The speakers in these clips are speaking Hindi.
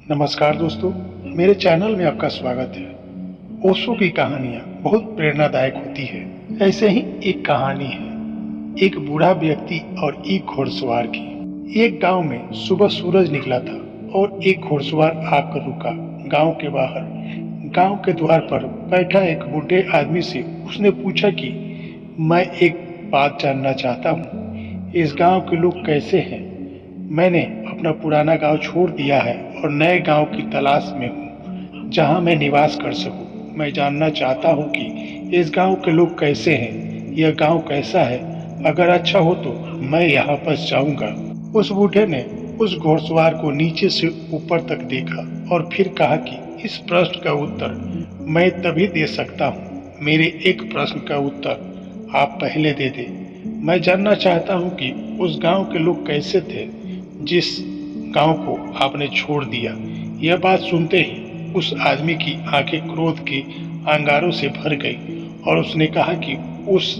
नमस्कार दोस्तों, मेरे चैनल में आपका स्वागत है। ओशो की कहानियाँ बहुत प्रेरणादायक होती है। ऐसे ही एक कहानी है एक बूढ़ा व्यक्ति और एक घुड़सवार की। एक गांव में सुबह सूरज निकला था और एक घुड़सवार आकर रुका। गांव के बाहर गांव के द्वार पर बैठा एक बूढ़े आदमी से उसने पूछा कि मैं एक बात जानना चाहता हूँ, इस गांव के लोग कैसे हैं? मैंने अपना पुराना गांव छोड़ दिया है और नए गांव की तलाश में हूँ जहां मैं निवास कर सकूं। मैं जानना चाहता हूँ कि इस गांव के लोग कैसे हैं, यह गांव कैसा है। अगर अच्छा हो तो मैं यहाँ बस जाऊंगा। उस बूढ़े ने उस घुड़सवार को नीचे से ऊपर तक देखा और फिर कहा कि इस प्रश्न का उत्तर मैं तभी दे सकता हूँ। मेरे एक प्रश्न का उत्तर आप पहले दे दें। मैं जानना चाहता हूँ कि उस गांव के लोग कैसे थे जिस गांव को आपने छोड़ दिया। यह बात सुनते ही उस आदमी की आंखें क्रोध के अंगारों से भर गई और उसने कहा कि उस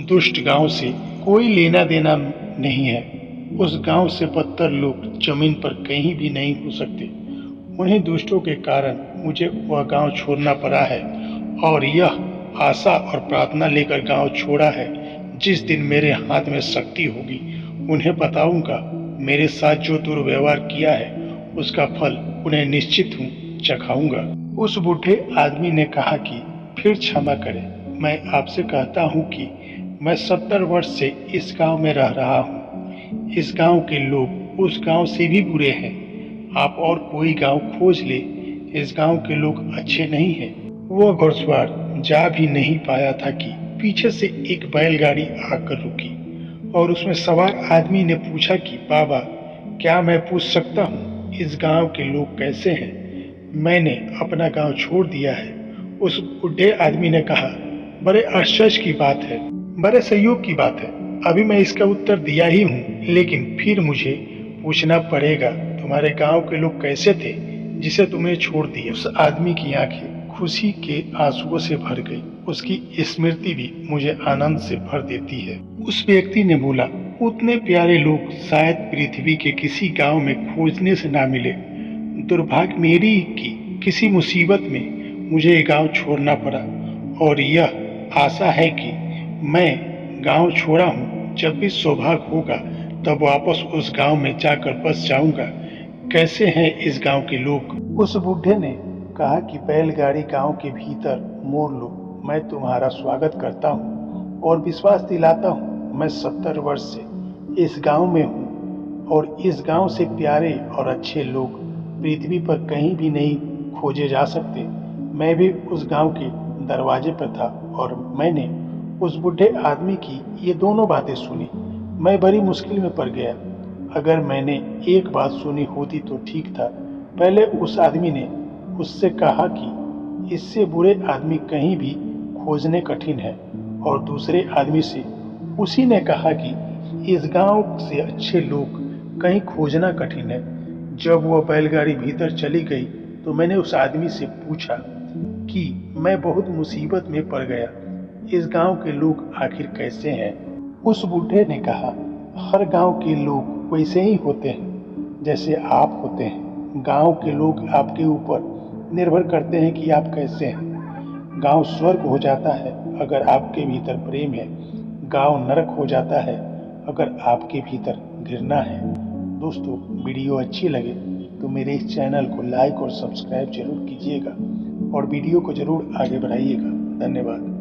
दुष्ट गांव से कोई लेना देना नहीं है। उस गांव से बदतर लोग जमीन पर कहीं भी नहीं हो सकते। उन्हीं दुष्टों के कारण मुझे वह गांव छोड़ना पड़ा है और यह आशा और प्रार्थना लेकर गांव छोड़ा है। जिस दिन मेरे हाथ में शक्ति होगी उन्हें बताऊंगा। मेरे साथ जो दुर्व्यवहार किया है उसका फल उन्हें निश्चित हूँ चखाऊंगा। उस बूढ़े आदमी ने कहा कि फिर क्षमा करें, मैं आपसे कहता हूँ कि मैं 70 वर्ष से इस गांव में रह रहा हूँ। इस गांव के लोग उस गांव से भी बुरे हैं। आप और कोई गांव खोज ले, इस गांव के लोग अच्छे नहीं हैं। वो घुड़सवार जा भी नहीं पाया था कि पीछे से एक बैलगाड़ी आकर रुकी और उसमें सवार आदमी ने पूछा कि बाबा, क्या मैं पूछ सकता हूँ इस गांव के लोग कैसे हैं? मैंने अपना गांव छोड़ दिया है। उस बूढ़े आदमी ने कहा, बड़े आश्चर्य की बात है, बड़े सहयोग की बात है। अभी मैं इसका उत्तर दिया ही हूँ, लेकिन फिर मुझे पूछना पड़ेगा, तुम्हारे गांव के लोग कैसे थे जिसे तुमने छोड़ दिया? उस आदमी की आंखें खुशी के आंसुओं से भर गई। उसकी स्मृति भी मुझे आनंद से भर देती है। उस व्यक्ति ने बोला, उतने प्यारे लोग शायद पृथ्वी के किसी गांव में खोजने से ना मिले। दुर्भाग्य मेरी कि किसी मुसीबत में मुझे ये गांव छोड़ना पड़ा और यह आशा है कि मैं गांव छोड़ा हूँ, जब भी सौभाग्य होगा तब वापस उस गांव में जाकर बस जाऊंगा। कैसे हैं इस गांव के लोग? उस बूढ़े ने कहा कि बैलगाड़ी गांव के भीतर मोड़ लो। मैं तुम्हारा स्वागत करता हूँ और विश्वास दिलाता हूँ, मैं 70 वर्ष से इस गांव में हूँ और इस गांव से प्यारे और अच्छे लोग पृथ्वी पर कहीं भी नहीं खोजे जा सकते। मैं भी उस गांव के दरवाजे पर था और मैंने उस बूढ़े आदमी की ये दोनों बातें सुनी। मैं बड़ी मुश्किल में पड़ गया। अगर मैंने एक बात सुनी होती तो ठीक था। पहले उस आदमी ने उससे कहा कि इससे बुरे आदमी कहीं भी खोजने कठिन है और दूसरे आदमी से उसी ने कहा कि इस गांव से अच्छे लोग कहीं खोजना कठिन है। जब वह बैलगाड़ी भीतर चली गई तो मैंने उस आदमी से पूछा कि मैं बहुत मुसीबत में पड़ गया, इस गांव के लोग आखिर कैसे हैं? उस बूढ़े ने कहा, हर गांव के लोग वैसे ही होते हैं जैसे आप होते हैं। गांव के लोग आपके ऊपर निर्भर करते हैं कि आप कैसे हैं। गांव स्वर्ग हो जाता है अगर आपके भीतर प्रेम है, गांव नरक हो जाता है अगर आपके भीतर घृणा है। दोस्तों, वीडियो अच्छी लगे तो मेरे इस चैनल को लाइक और सब्सक्राइब जरूर कीजिएगा और वीडियो को जरूर आगे बढ़ाइएगा। धन्यवाद।